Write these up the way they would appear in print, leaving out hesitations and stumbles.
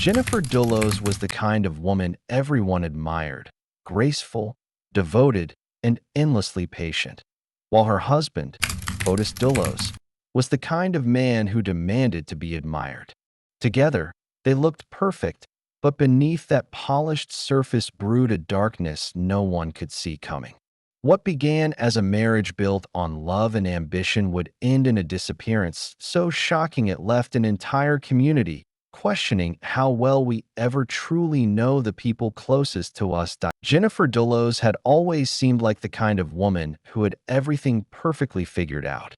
Jennifer Dulos was the kind of woman everyone admired, graceful, devoted, and endlessly patient, while her husband, Fotis Dulos, was the kind of man who demanded to be admired. Together, they looked perfect, but beneath that polished surface brewed a darkness no one could see coming. What began as a marriage built on love and ambition would end in a disappearance so shocking it left an entire community questioning how well we ever truly know the people closest to us. Jennifer Dulos had always seemed like the kind of woman who had everything perfectly figured out.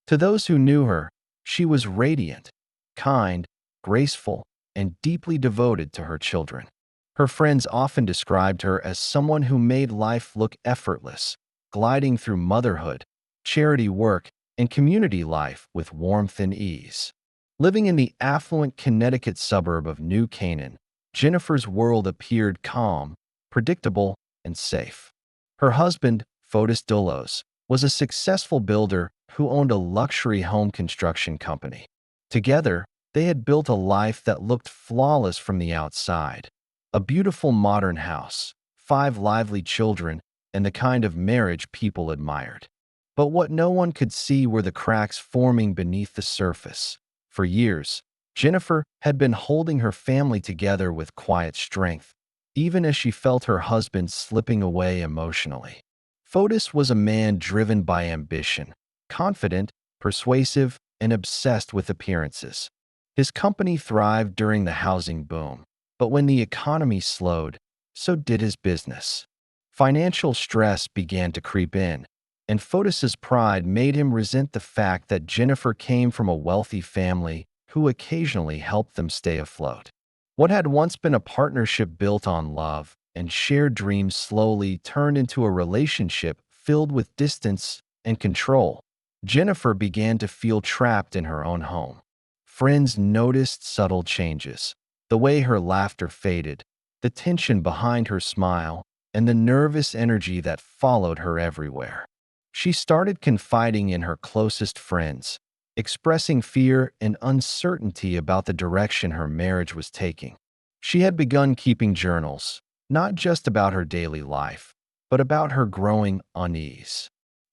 To those who knew her, she was radiant, kind, graceful, and deeply devoted to her children. Her friends often described her as someone who made life look effortless, gliding through motherhood, charity work, and community life with warmth and ease. Living in the affluent Connecticut suburb of New Canaan, Jennifer's world appeared calm, predictable, and safe. Her husband, Fotis Dulos, was a successful builder who owned a luxury home construction company. Together, they had built a life that looked flawless from the outside. A beautiful modern house, 5 lively children, and the kind of marriage people admired. But what no one could see were the cracks forming beneath the surface. For years, Jennifer had been holding her family together with quiet strength, even as she felt her husband slipping away emotionally. Fotis was a man driven by ambition, confident, persuasive, and obsessed with appearances. His company thrived during the housing boom, but when the economy slowed, so did his business. Financial stress began to creep in, and Fotis's pride made him resent the fact that Jennifer came from a wealthy family who occasionally helped them stay afloat. What had once been a partnership built on love and shared dreams slowly turned into a relationship filled with distance and control. Jennifer began to feel trapped in her own home. Friends noticed subtle changes, the way her laughter faded, the tension behind her smile, and the nervous energy that followed her everywhere. She started confiding in her closest friends, expressing fear and uncertainty about the direction her marriage was taking. She had begun keeping journals, not just about her daily life, but about her growing unease.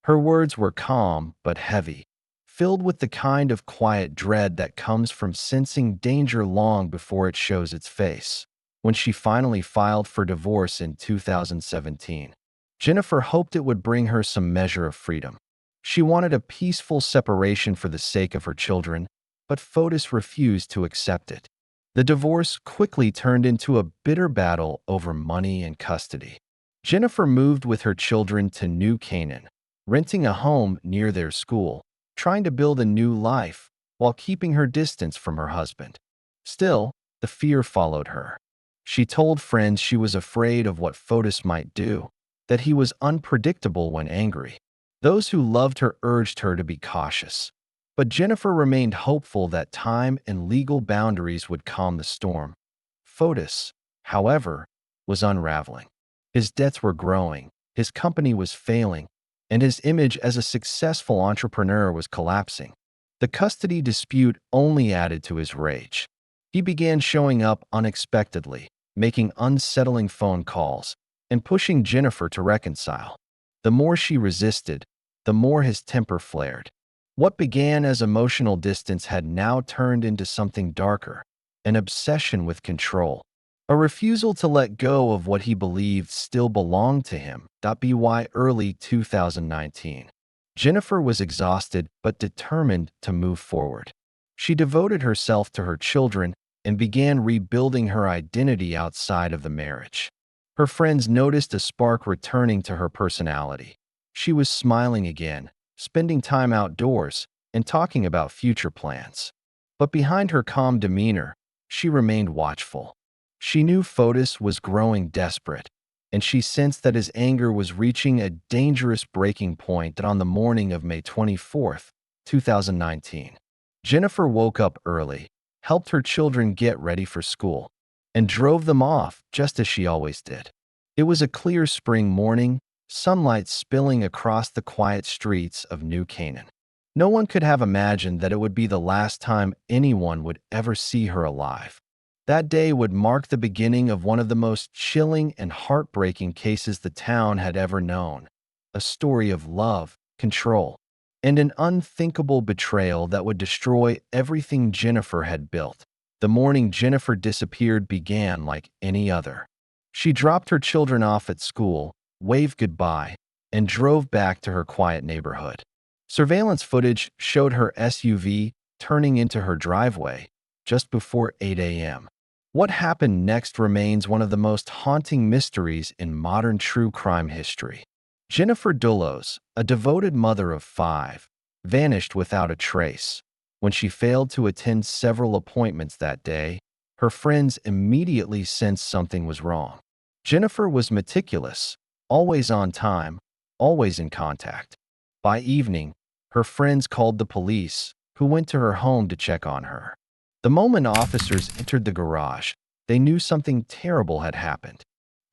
Her words were calm but heavy, filled with the kind of quiet dread that comes from sensing danger long before it shows its face. When she finally filed for divorce in 2017, Jennifer hoped it would bring her some measure of freedom. She wanted a peaceful separation for the sake of her children, but Fotis refused to accept it. The divorce quickly turned into a bitter battle over money and custody. Jennifer moved with her children to New Canaan, renting a home near their school, trying to build a new life while keeping her distance from her husband. Still, the fear followed her. She told friends she was afraid of what Fotis might do, that he was unpredictable when angry. Those who loved her urged her to be cautious. But Jennifer remained hopeful that time and legal boundaries would calm the storm. Fotis, however, was unraveling. His debts were growing, his company was failing, and his image as a successful entrepreneur was collapsing. The custody dispute only added to his rage. He began showing up unexpectedly, making unsettling phone calls, and pushing Jennifer to reconcile. The more she resisted, the more his temper flared. What began as emotional distance had now turned into something darker, an obsession with control, a refusal to let go of what he believed still belonged to him. By early 2019, Jennifer was exhausted but determined to move forward. She devoted herself to her children and began rebuilding her identity outside of the marriage. Her friends noticed a spark returning to her personality. She was smiling again, spending time outdoors, and talking about future plans. But behind her calm demeanor, she remained watchful. She knew Fotis was growing desperate, and she sensed that his anger was reaching a dangerous breaking point. On the morning of May 24th, 2019, Jennifer woke up early, helped her children get ready for school, and drove them off just as she always did. It was a clear spring morning, sunlight spilling across the quiet streets of New Canaan. No one could have imagined that it would be the last time anyone would ever see her alive. That day would mark the beginning of one of the most chilling and heartbreaking cases the town had ever known. A story of love, control, and an unthinkable betrayal that would destroy everything Jennifer had built. The morning Jennifer disappeared began like any other. She dropped her children off at school, waved goodbye, and drove back to her quiet neighborhood. Surveillance footage showed her SUV turning into her driveway just before 8 a.m. What happened next remains one of the most haunting mysteries in modern true crime history. Jennifer Dulos, a devoted mother of 5, vanished without a trace. When she failed to attend several appointments that day, her friends immediately sensed something was wrong. Jennifer was meticulous, always on time, always in contact. By evening, her friends called the police, who went to her home to check on her. The moment officers entered the garage, they knew something terrible had happened.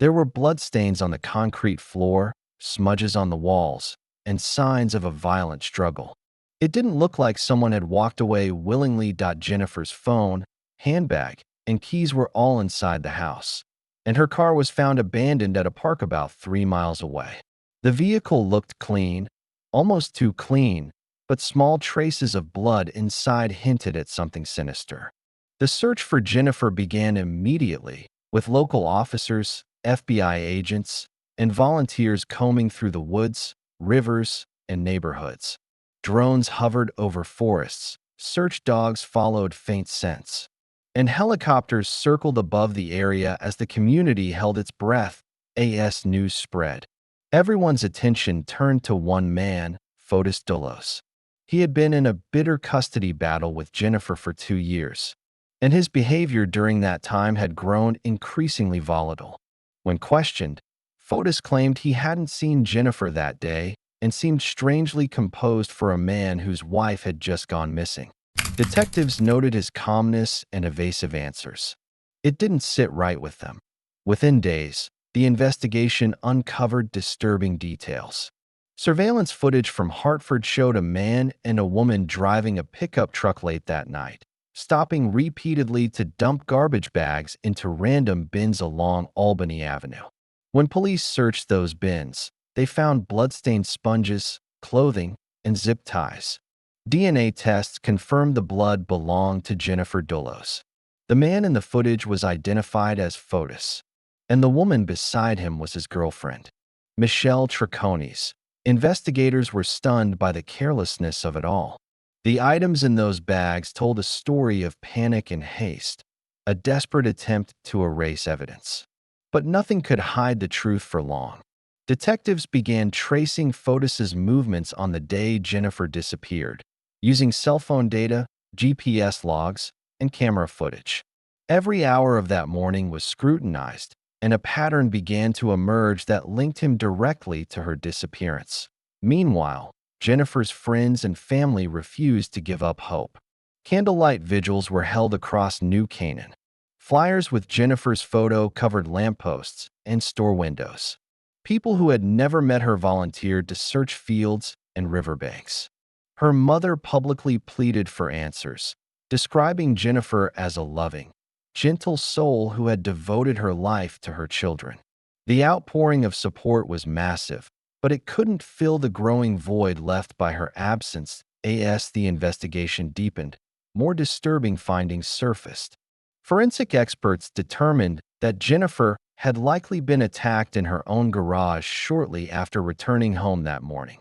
There were bloodstains on the concrete floor, smudges on the walls, and signs of a violent struggle. It didn't look like someone had walked away willingly. Jennifer's phone, handbag, and keys were all inside the house, and her car was found abandoned at a park about 3 miles away. The vehicle looked clean, almost too clean, but small traces of blood inside hinted at something sinister. The search for Jennifer began immediately, with local officers, FBI agents, and volunteers combing through the woods, rivers, and neighborhoods. Drones hovered over forests, search dogs followed faint scents, and helicopters circled above the area as the community held its breath. As news spread, everyone's attention turned to one man, Fotis Dulos. He had been in a bitter custody battle with Jennifer for 2 years, and his behavior during that time had grown increasingly volatile. When questioned, Fotis claimed he hadn't seen Jennifer that day and seemed strangely composed for a man whose wife had just gone missing. Detectives noted his calmness and evasive answers. It didn't sit right with them. Within days, the investigation uncovered disturbing details. Surveillance footage from Hartford showed a man and a woman driving a pickup truck late that night, stopping repeatedly to dump garbage bags into random bins along Albany Avenue. When police searched those bins, they found bloodstained sponges, clothing, and zip ties. DNA tests confirmed the blood belonged to Jennifer Dulos. The man in the footage was identified as Fotis, and the woman beside him was his girlfriend, Michelle Triconis. Investigators were stunned by the carelessness of it all. The items in those bags told a story of panic and haste, a desperate attempt to erase evidence. But nothing could hide the truth for long. Detectives began tracing Fotis's movements on the day Jennifer disappeared, using cell phone data, GPS logs, and camera footage. Every hour of that morning was scrutinized, and a pattern began to emerge that linked him directly to her disappearance. Meanwhile, Jennifer's friends and family refused to give up hope. Candlelight vigils were held across New Canaan. Flyers with Jennifer's photo covered lampposts and store windows. People who had never met her volunteered to search fields and riverbanks. Her mother publicly pleaded for answers, describing Jennifer as a loving, gentle soul who had devoted her life to her children. The outpouring of support was massive, but it couldn't fill the growing void left by her absence. As the investigation deepened, more disturbing findings surfaced. Forensic experts determined that Jennifer had likely been attacked in her own garage shortly after returning home that morning.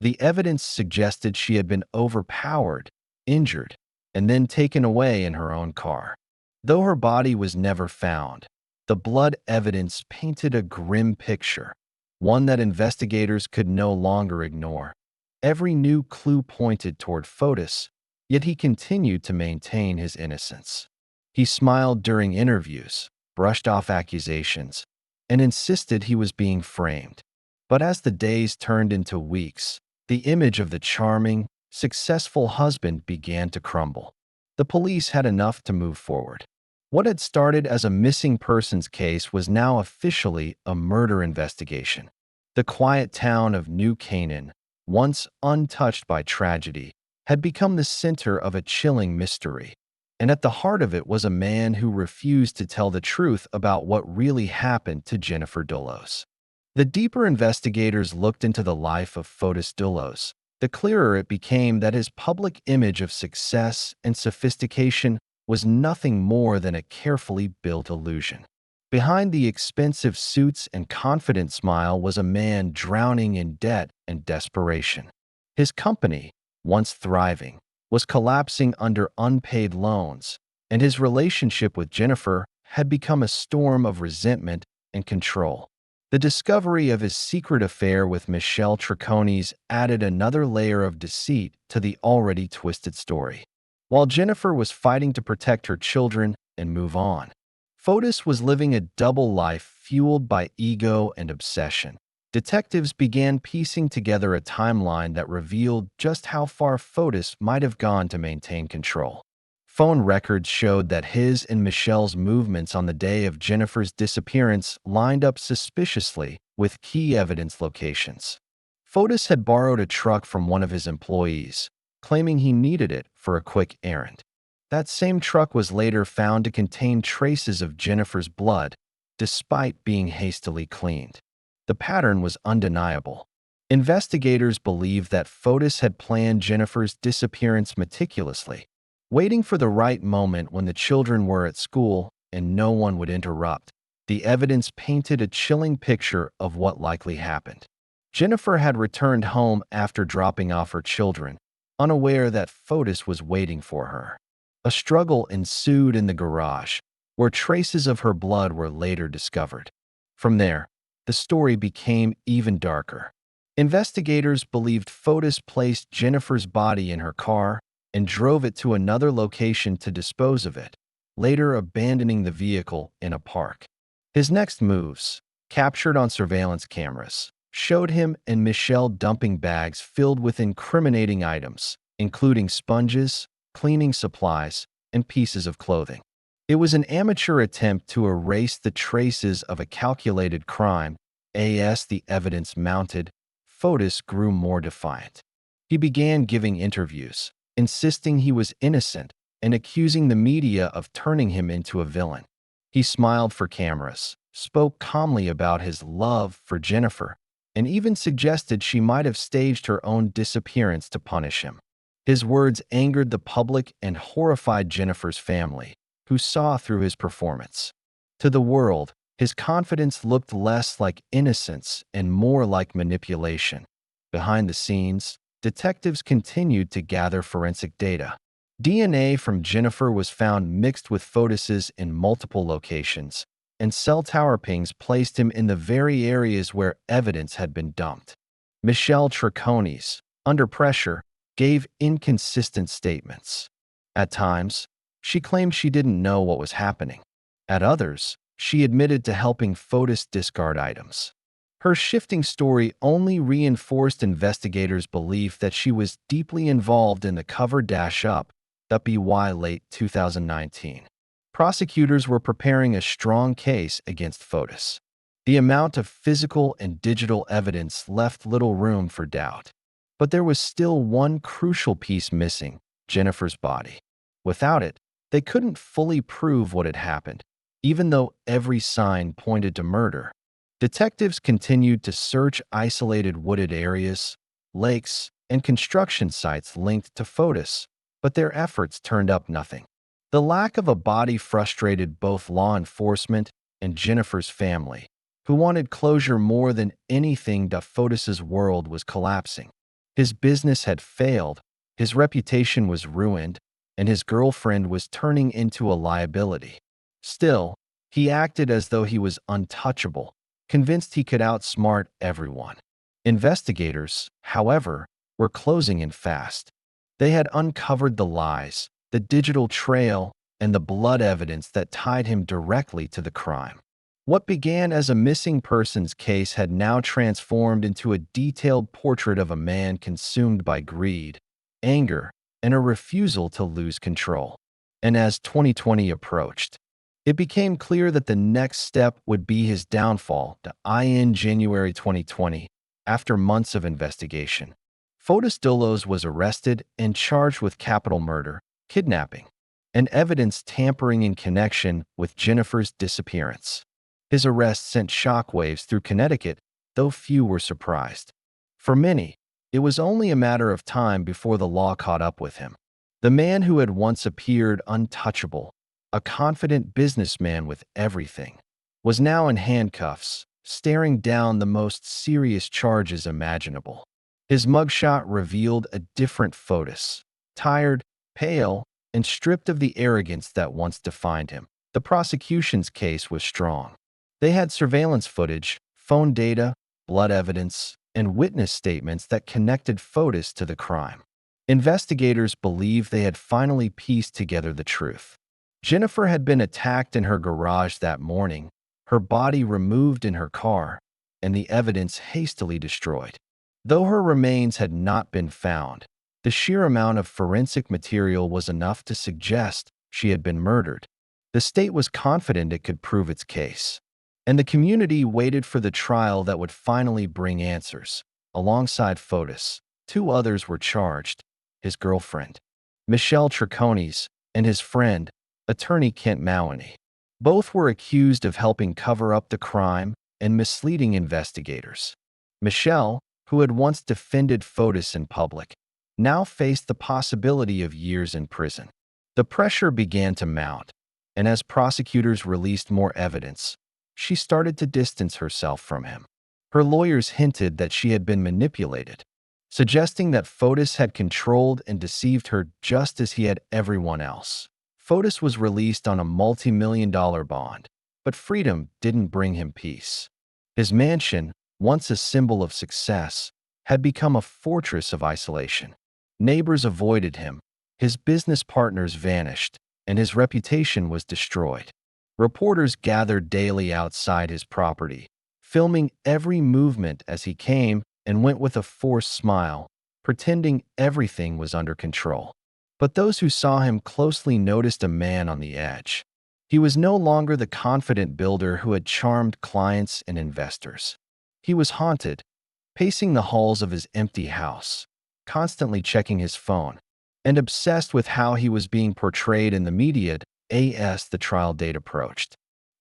The evidence suggested she had been overpowered, injured, and then taken away in her own car. Though her body was never found, the blood evidence painted a grim picture, one that investigators could no longer ignore. Every new clue pointed toward Fotis, yet he continued to maintain his innocence. He smiled during interviews, brushed off accusations, and insisted he was being framed. But as the days turned into weeks, the image of the charming, successful husband began to crumble. The police had enough to move forward. What had started as a missing persons case was now officially a murder investigation. The quiet town of New Canaan, once untouched by tragedy, had become the center of a chilling mystery. And at the heart of it was a man who refused to tell the truth about what really happened to Jennifer Dulos. The deeper investigators looked into the life of Fotis Dulos, the clearer it became that his public image of success and sophistication was nothing more than a carefully built illusion. Behind the expensive suits and confident smile was a man drowning in debt and desperation. His company, once thriving, was collapsing under unpaid loans, and his relationship with Jennifer had become a storm of resentment and control. The discovery of his secret affair with Michelle Triconis added another layer of deceit to the already twisted story. While Jennifer was fighting to protect her children and move on, Fotis was living a double life fueled by ego and obsession. Detectives began piecing together a timeline that revealed just how far Fotis might have gone to maintain control. Phone records showed that his and Michelle's movements on the day of Jennifer's disappearance lined up suspiciously with key evidence locations. Fotis had borrowed a truck from one of his employees, claiming he needed it for a quick errand. That same truck was later found to contain traces of Jennifer's blood, despite being hastily cleaned. The pattern was undeniable. Investigators believed that Fotis had planned Jennifer's disappearance meticulously, waiting for the right moment when the children were at school and no one would interrupt. The evidence painted a chilling picture of what likely happened. Jennifer had returned home after dropping off her children, unaware that Fotis was waiting for her. A struggle ensued in the garage, where traces of her blood were later discovered. From there, the story became even darker. Investigators believed Fotis placed Jennifer's body in her car and drove it to another location to dispose of it, later abandoning the vehicle in a park. His next moves, captured on surveillance cameras, showed him and Michelle dumping bags filled with incriminating items, including sponges, cleaning supplies, and pieces of clothing. It was an amateur attempt to erase the traces of a calculated crime. As the evidence mounted, Fotis grew more defiant. He began giving interviews, insisting he was innocent and accusing the media of turning him into a villain. He smiled for cameras, spoke calmly about his love for Jennifer, and even suggested she might have staged her own disappearance to punish him. His words angered the public and horrified Jennifer's family, who saw through his performance. To the world, his confidence looked less like innocence and more like manipulation. Behind the scenes, detectives continued to gather forensic data. DNA from Jennifer was found mixed with Fotis's in multiple locations, and cell tower pings placed him in the very areas where evidence had been dumped. Michelle Triconis, under pressure, gave inconsistent statements. At times, she claimed she didn't know what was happening. At others, she admitted to helping Fotis discard items. Her shifting story only reinforced investigators' belief that she was deeply involved in the cover-up by late 2019. Prosecutors were preparing a strong case against Fotis. The amount of physical and digital evidence left little room for doubt. But there was still one crucial piece missing: Jennifer's body. Without it, they couldn't fully prove what had happened, even though every sign pointed to murder. Detectives continued to search isolated wooded areas, lakes, and construction sites linked to Fotis, but their efforts turned up nothing. The lack of a body frustrated both law enforcement and Jennifer's family, who wanted closure more than anything. Fotis's world was collapsing. His business had failed, his reputation was ruined, and his girlfriend was turning into a liability. Still, he acted as though he was untouchable, convinced he could outsmart everyone. Investigators, however, were closing in fast. They had uncovered the lies, the digital trail, and the blood evidence that tied him directly to the crime. What began as a missing persons case had now transformed into a detailed portrait of a man consumed by greed, anger, and a refusal to lose control. And as 2020 approached, it became clear that the next step would be his downfall. In January 2020, after months of investigation, Fotis Dulos was arrested and charged with capital murder, kidnapping, and evidence tampering in connection with Jennifer's disappearance. His arrest sent shockwaves through Connecticut, though few were surprised. For many, it was only a matter of time before the law caught up with him. The man who had once appeared untouchable, a confident businessman with everything, was now in handcuffs, staring down the most serious charges imaginable. His mugshot revealed a different Fotis, tired, pale, and stripped of the arrogance that once defined him. The prosecution's case was strong. They had surveillance footage, phone data, blood evidence, and witness statements that connected Fotis to the crime. Investigators believed they had finally pieced together the truth. Jennifer had been attacked in her garage that morning, her body removed in her car, and the evidence hastily destroyed. Though her remains had not been found, the sheer amount of forensic material was enough to suggest she had been murdered. The state was confident it could prove its case, and the community waited for the trial that would finally bring answers. Alongside Fotis, two others were charged: his girlfriend, Michelle Triconis, and his friend, attorney Kent Mawany. Both were accused of helping cover up the crime and misleading investigators. Michelle, who had once defended Fotis in public, now faced the possibility of years in prison. The pressure began to mount, and as prosecutors released more evidence, she started to distance herself from him. Her lawyers hinted that she had been manipulated, suggesting that Fotis had controlled and deceived her just as he had everyone else. Fotis was released on a multi-million-dollar bond, but freedom didn't bring him peace. His mansion, once a symbol of success, had become a fortress of isolation. Neighbors avoided him, his business partners vanished, and his reputation was destroyed. Reporters gathered daily outside his property, filming every movement as he came and went with a forced smile, pretending everything was under control. But those who saw him closely noticed a man on the edge. He was no longer the confident builder who had charmed clients and investors. He was haunted, pacing the halls of his empty house, constantly checking his phone, and obsessed with how he was being portrayed in the media as the trial date approached.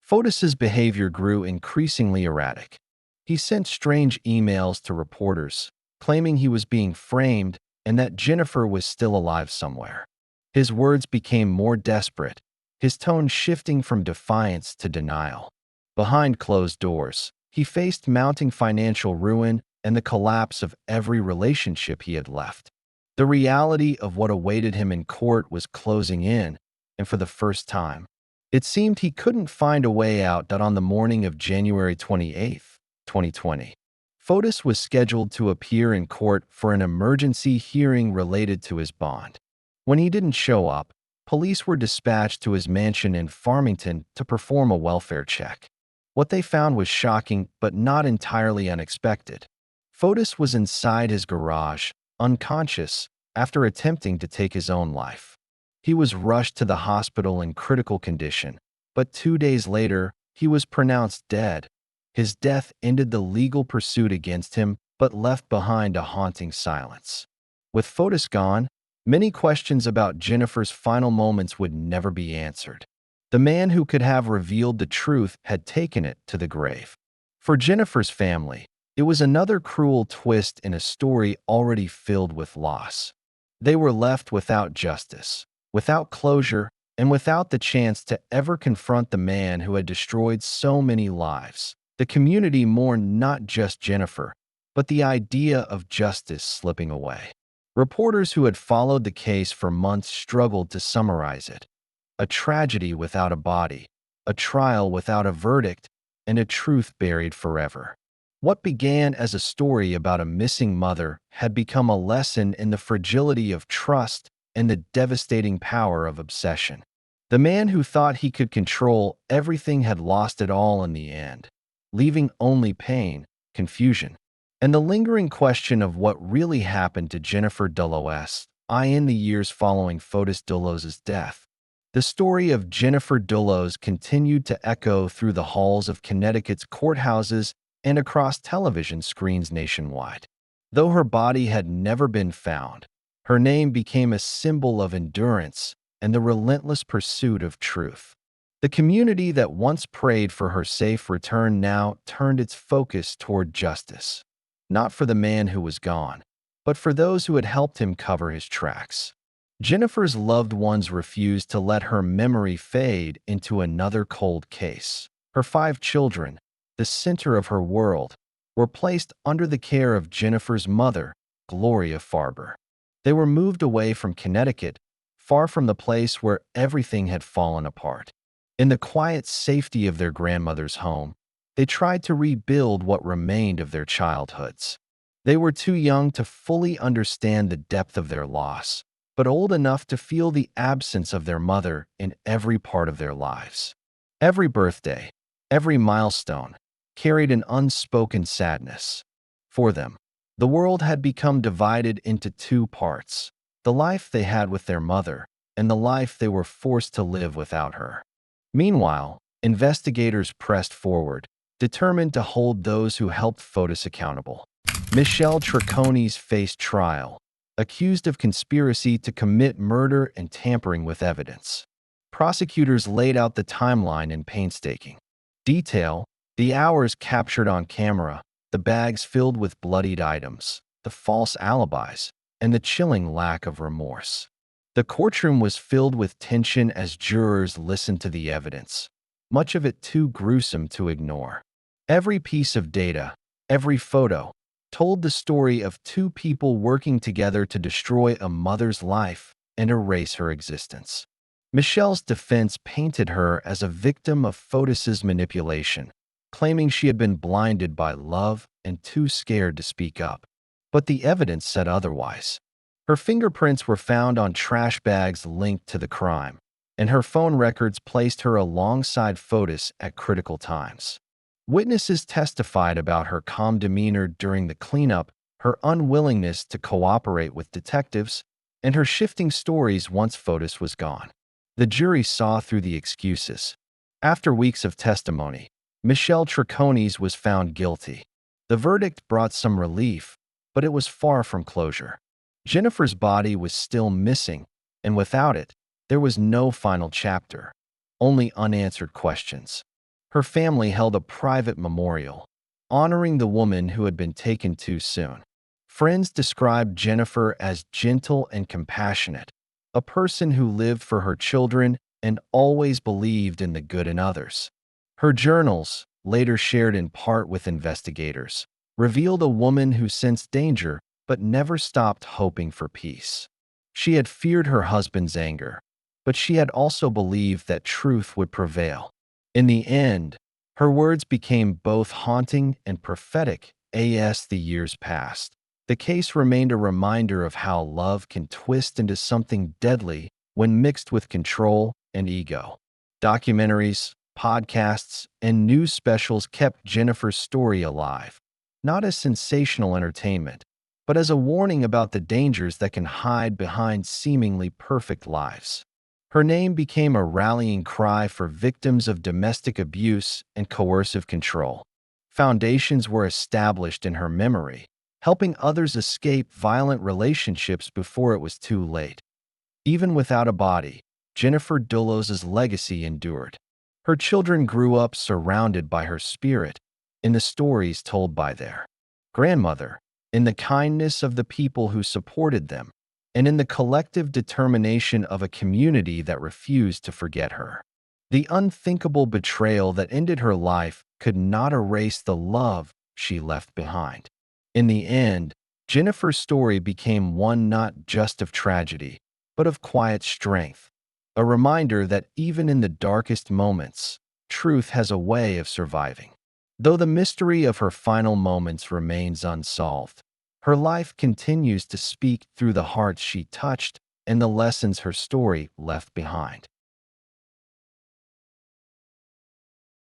Fotis's behavior grew increasingly erratic. He sent strange emails to reporters, claiming he was being framed and that Jennifer was still alive somewhere. His words became more desperate, his tone shifting from defiance to denial. Behind closed doors, he faced mounting financial ruin and the collapse of every relationship he had left. The reality of what awaited him in court was closing in, and for the first time, it seemed he couldn't find a way out. On the morning of January 28, 2020, Fotis was scheduled to appear in court for an emergency hearing related to his bond. When he didn't show up, police were dispatched to his mansion in Farmington to perform a welfare check. What they found was shocking but not entirely unexpected. Fotis was inside his garage, unconscious, after attempting to take his own life. He was rushed to the hospital in critical condition, but 2 days later, he was pronounced dead. His death ended the legal pursuit against him, but left behind a haunting silence. With Fotis gone, many questions about Jennifer's final moments would never be answered. The man who could have revealed the truth had taken it to the grave. For Jennifer's family, it was another cruel twist in a story already filled with loss. They were left without justice, without closure, and without the chance to ever confront the man who had destroyed so many lives. The community mourned not just Jennifer, but the idea of justice slipping away. Reporters who had followed the case for months struggled to summarize it. A tragedy without a body, a trial without a verdict, and a truth buried forever. What began as a story about a missing mother had become a lesson in the fragility of trust and the devastating power of obsession. The man who thought he could control everything had lost it all in the end, leaving only pain, confusion, and the lingering question of what really happened to Jennifer Dulos in the years following Fotis Dulos' death. The story of Jennifer Dulos continued to echo through the halls of Connecticut's courthouses and across television screens nationwide. Though her body had never been found, her name became a symbol of endurance, and the relentless pursuit of truth. The community that once prayed for her safe return now turned its focus toward justice, not for the man who was gone, but for those who had helped him cover his tracks. Jennifer's loved ones refused to let her memory fade into another cold case. Her 5 children, the center of her world, were placed under the care of Jennifer's mother, Gloria Farber. They were moved away from Connecticut, far from the place where everything had fallen apart. In the quiet safety of their grandmother's home, they tried to rebuild what remained of their childhoods. They were too young to fully understand the depth of their loss, but old enough to feel the absence of their mother in every part of their lives. Every birthday, every milestone, carried an unspoken sadness. For them, the world had become divided into 2 parts: the life they had with their mother and the life they were forced to live without her. Meanwhile, investigators pressed forward, determined to hold those who helped Fotis accountable. Michelle Trecconi's faced trial, accused of conspiracy to commit murder and tampering with evidence. Prosecutors laid out the timeline in painstaking detail: the hours captured on camera, the bags filled with bloodied items, the false alibis, and the chilling lack of remorse. The courtroom was filled with tension as jurors listened to the evidence, much of it too gruesome to ignore. Every piece of data, every photo, told the story of 2 people working together to destroy a mother's life and erase her existence. Michelle's defense painted her as a victim of Fotis's manipulation, claiming she had been blinded by love and too scared to speak up. But the evidence said otherwise. Her fingerprints were found on trash bags linked to the crime, and her phone records placed her alongside Fotis at critical times. Witnesses testified about her calm demeanor during the cleanup, her unwillingness to cooperate with detectives, and her shifting stories once Fotis was gone. The jury saw through the excuses. After weeks of testimony, Michelle Trecconi's was found guilty. The verdict brought some relief, but it was far from closure. Jennifer's body was still missing, and without it, there was no final chapter, only unanswered questions. Her family held a private memorial, honoring the woman who had been taken too soon. Friends described Jennifer as gentle and compassionate, a person who lived for her children and always believed in the good in others. Her journals, later shared in part with investigators, revealed a woman who sensed danger but never stopped hoping for peace. She had feared her husband's anger, but she had also believed that truth would prevail. In the end, her words became both haunting and prophetic as the years passed. The case remained a reminder of how love can twist into something deadly when mixed with control and ego. Documentaries, podcasts, and news specials kept Jennifer's story alive, not as sensational entertainment, but as a warning about the dangers that can hide behind seemingly perfect lives. Her name became a rallying cry for victims of domestic abuse and coercive control. Foundations were established in her memory, helping others escape violent relationships before it was too late. Even without a body, Jennifer Dulos's legacy endured. Her children grew up surrounded by her spirit, in the stories told by their grandmother, in the kindness of the people who supported them, and in the collective determination of a community that refused to forget her. The unthinkable betrayal that ended her life could not erase the love she left behind. In the end, Jennifer's story became one not just of tragedy, but of quiet strength, a reminder that even in the darkest moments, truth has a way of surviving. Though the mystery of her final moments remains unsolved, her life continues to speak through the hearts she touched and the lessons her story left behind.